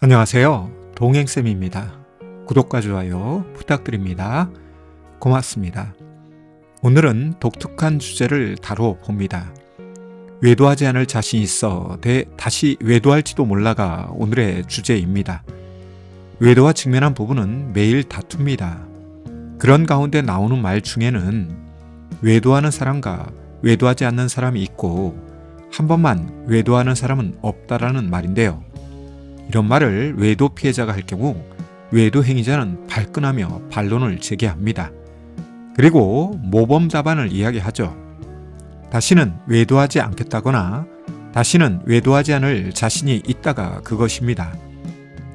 안녕하세요. 동행쌤입니다. 구독과 좋아요 부탁드립니다. 고맙습니다. 오늘은 독특한 주제를 다루어 봅니다. 외도하지 않을 자신 있어 다시 외도할지도 몰라가 오늘의 주제입니다. 외도와 직면한 부분은 매일 다툽니다. 그런 가운데 나오는 말 중에는 외도하는 사람과 외도하지 않는 사람이 있고 한 번만 외도하는 사람은 없다라는 말인데요. 이런 말을 외도 피해자가 할 경우 외도 행위자는 발끈하며 반론을 제기합니다. 그리고 모범 답안을 이야기하죠. 다시는 외도하지 않겠다거나 다시는 외도하지 않을 자신이 있다가 그것입니다.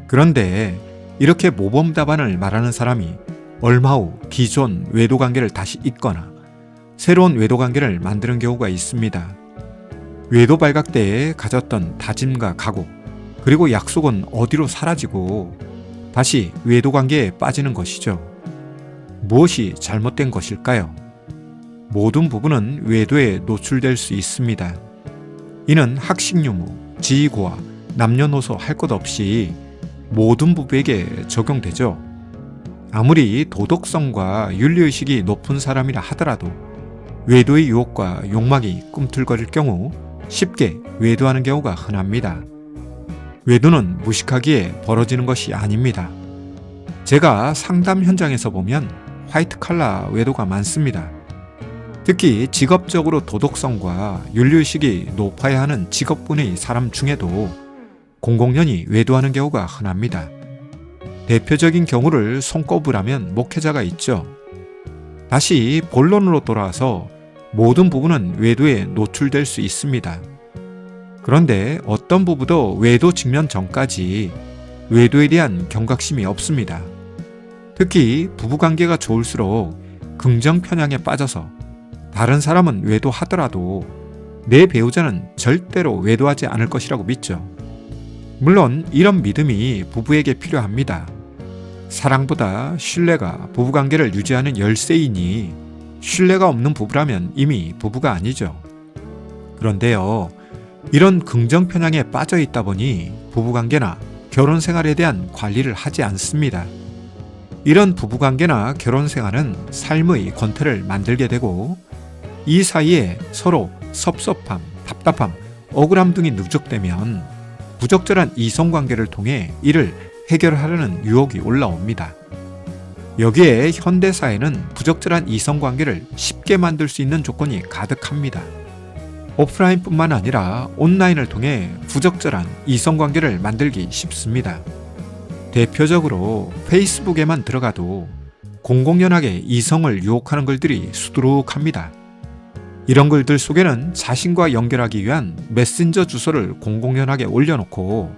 그런데 이렇게 모범 답안을 말하는 사람이 얼마 후 기존 외도 관계를 다시 잇거나 새로운 외도 관계를 만드는 경우가 있습니다. 외도 발각 때에 가졌던 다짐과 각오 그리고 약속은 어디로 사라지고 다시 외도 관계에 빠지는 것이죠. 무엇이 잘못된 것일까요? 모든 부부는 외도에 노출될 수 있습니다. 이는 학식 유무, 지위고하, 남녀노소 할 것 없이 모든 부부에게 적용되죠. 아무리 도덕성과 윤리의식이 높은 사람이라 하더라도 외도의 유혹과 욕망이 꿈틀거릴 경우 쉽게 외도하는 경우가 흔합니다. 외도는 무식하기에 벌어지는 것이 아닙니다. 제가 상담 현장에서 보면 화이트 칼라 외도가 많습니다. 특히 직업적으로 도덕성과 윤리의식이 높아야 하는 직업군의 사람 중에도 공공연히 외도하는 경우가 흔합니다. 대표적인 경우를 손꼽으라면 목회자가 있죠. 다시 본론으로 돌아와서 모든 부부는 외도에 노출될 수 있습니다. 그런데 어떤 부부도 외도 직면 전까지 외도에 대한 경각심이 없습니다. 특히 부부관계가 좋을수록 긍정 편향에 빠져서 다른 사람은 외도하더라도 내 배우자는 절대로 외도하지 않을 것이라고 믿죠. 물론 이런 믿음이 부부에게 필요합니다. 사랑보다 신뢰가 부부관계를 유지하는 열쇠이니 신뢰가 없는 부부라면 이미 부부가 아니죠. 그런데요, 이런 긍정 편향에 빠져 있다 보니 부부관계나 결혼생활에 대한 관리를 하지 않습니다. 이런 부부관계나 결혼생활은 삶의 권태를 만들게 되고 이 사이에 서로 섭섭함, 답답함, 억울함 등이 누적되면 부적절한 이성관계를 통해 이를 해결하려는 유혹이 올라옵니다. 여기에 현대사회는 부적절한 이성관계를 쉽게 만들 수 있는 조건이 가득합니다. 오프라인뿐만 아니라 온라인을 통해 부적절한 이성관계를 만들기 쉽습니다. 대표적으로 페이스북에만 들어가도 공공연하게 이성을 유혹하는 글들이 수두룩합니다. 이런 글들 속에는 자신과 연결하기 위한 메신저 주소를 공공연하게 올려놓고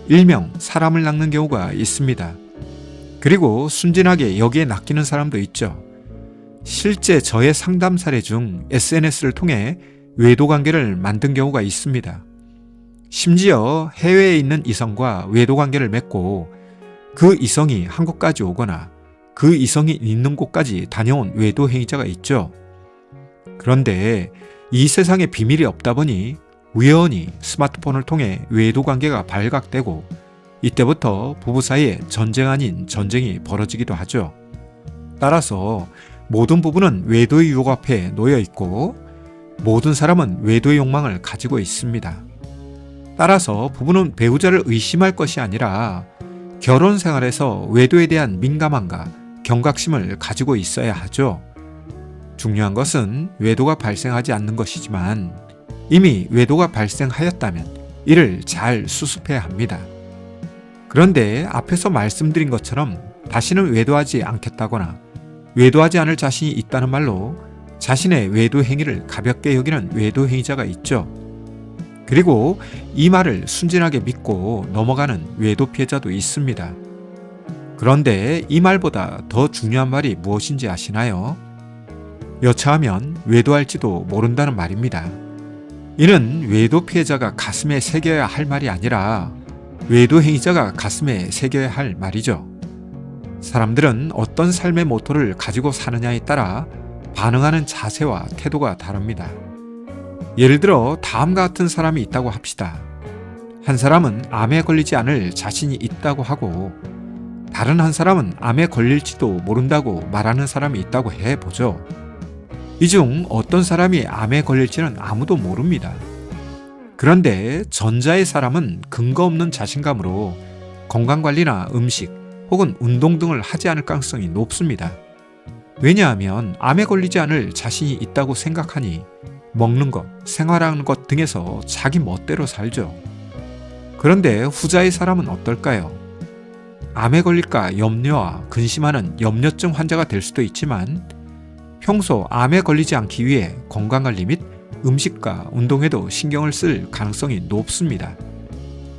일명 사람을 낚는 경우가 있습니다. 그리고 순진하게 여기에 낚이는 사람도 있죠. 실제 저의 상담 사례 중 SNS를 통해 외도 관계를 만든 경우가 있습니다. 심지어 해외에 있는 이성과 외도 관계를 맺고 그 이성이 한국까지 오거나 그 이성이 있는 곳까지 다녀온 외도 행위자가 있죠. 그런데 이 세상에 비밀이 없다 보니 우연히 스마트폰을 통해 외도 관계가 발각되고 이때부터 부부 사이에 전쟁 아닌 전쟁이 벌어지기도 하죠. 따라서 모든 부부는 외도의 유혹 앞에 놓여 있고 모든 사람은 외도의 욕망을 가지고 있습니다. 따라서 부부는 배우자를 의심할 것이 아니라 결혼 생활에서 외도에 대한 민감함과 경각심을 가지고 있어야 하죠. 중요한 것은 외도가 발생하지 않는 것이지만 이미 외도가 발생하였다면 이를 잘 수습해야 합니다. 그런데 앞에서 말씀드린 것처럼 다시는 외도하지 않겠다거나 외도하지 않을 자신이 있다는 말로 자신의 외도 행위를 가볍게 여기는 외도 행위자가 있죠. 그리고 이 말을 순진하게 믿고 넘어가는 외도 피해자도 있습니다. 그런데 이 말보다 더 중요한 말이 무엇인지 아시나요? 여차하면 외도할지도 모른다는 말입니다. 이는 외도 피해자가 가슴에 새겨야 할 말이 아니라 외도 행위자가 가슴에 새겨야 할 말이죠. 사람들은 어떤 삶의 모토를 가지고 사느냐에 따라 반응하는 자세와 태도가 다릅니다. 예를 들어 다음과 같은 사람이 있다고 합시다. 한 사람은 암에 걸리지 않을 자신이 있다고 하고 다른 한 사람은 암에 걸릴지도 모른다고 말하는 사람이 있다고 해보죠. 이 중 어떤 사람이 암에 걸릴지는 아무도 모릅니다. 그런데 전자의 사람은 근거 없는 자신감으로 건강관리나 음식 혹은 운동 등을 하지 않을 가능성이 높습니다. 왜냐하면 암에 걸리지 않을 자신이 있다고 생각하니 먹는 것, 생활하는 것 등에서 자기 멋대로 살죠. 그런데 후자의 사람은 어떨까요? 암에 걸릴까 염려와 근심하는 염려증 환자가 될 수도 있지만 평소 암에 걸리지 않기 위해 건강관리 및 음식과 운동에도 신경을 쓸 가능성이 높습니다.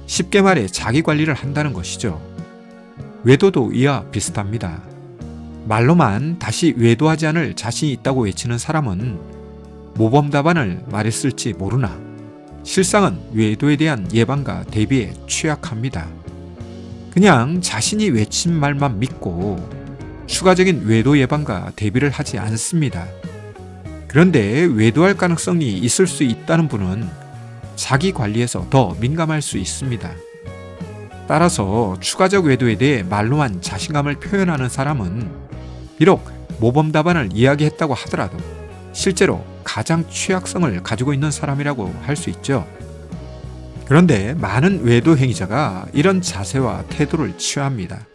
쉽게 말해 자기 관리를 한다는 것이죠. 외도도 이와 비슷합니다. 말로만 다시 외도하지 않을 자신이 있다고 외치는 사람은 모범 답안을 말했을지 모르나 실상은 외도에 대한 예방과 대비에 취약합니다. 그냥 자신이 외친 말만 믿고 추가적인 외도 예방과 대비를 하지 않습니다. 그런데 외도할 가능성이 있을 수 있다는 분은 자기 관리에서 더 민감할 수 있습니다. 따라서 추가적 외도에 대해 말로만 자신감을 표현하는 사람은 비록 모범 답안을 이야기했다고 하더라도 실제로 가장 취약성을 가지고 있는 사람이라고 할 수 있죠. 그런데 많은 외도 행위자가 이런 자세와 태도를 취합니다.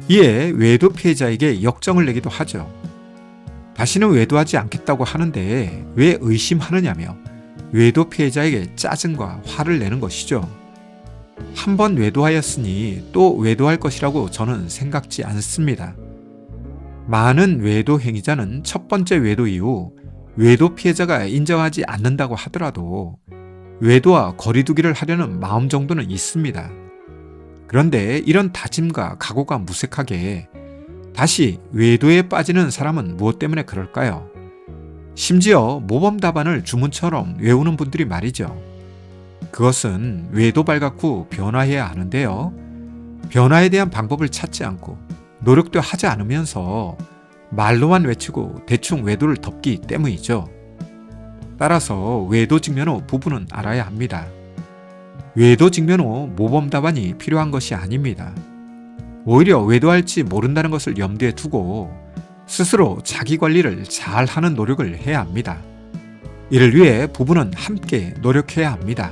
이에 외도 피해자에게 역정을 내기도 하죠. 다시는 외도하지 않겠다고 하는데 왜 의심하느냐며 외도 피해자에게 짜증과 화를 내는 것이죠. 한 번 외도하였으니 또 외도할 것이라고 저는 생각지 않습니다. 많은 외도 행위자는 첫 번째 외도 이후 외도 피해자가 인정하지 않는다고 하더라도 외도와 거리두기를 하려는 마음 정도는 있습니다. 그런데 이런 다짐과 각오가 무색하게 다시 외도에 빠지는 사람은 무엇 때문에 그럴까요? 심지어 모범 답안을 주문처럼 외우는 분들이 말이죠. 그것은 외도 발각 후 변화해야 하는데요. 변화에 대한 방법을 찾지 않고 노력도 하지 않으면서 말로만 외치고 대충 외도를 덮기 때문이죠. 따라서 외도 직면 후 부분은 알아야 합니다. 외도 직면 후 모범 답안이 필요한 것이 아닙니다. 오히려 외도할지 모른다는 것을 염두에 두고 스스로 자기 관리를 잘 하는 노력을 해야 합니다. 이를 위해 부부는 함께 노력해야 합니다.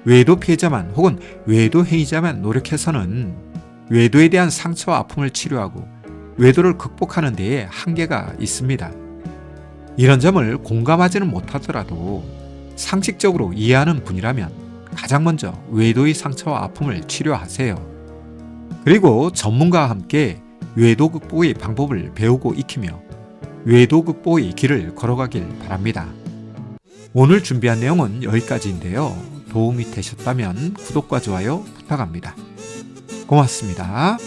외도 피해자만 혹은 외도 행위자만 노력해서는 외도에 대한 상처와 아픔을 치료하고 외도를 극복하는 데에 한계가 있습니다. 이런 점을 공감하지는 못하더라도 상식적으로 이해하는 분이라면 가장 먼저 외도의 상처와 아픔을 치료하세요. 그리고 전문가와 함께 외도 극복의 방법을 배우고 익히며 외도 극복의 길을 걸어가길 바랍니다. 오늘 준비한 내용은 여기까지인데요. 도움이 되셨다면 구독과 좋아요 부탁합니다. 고맙습니다.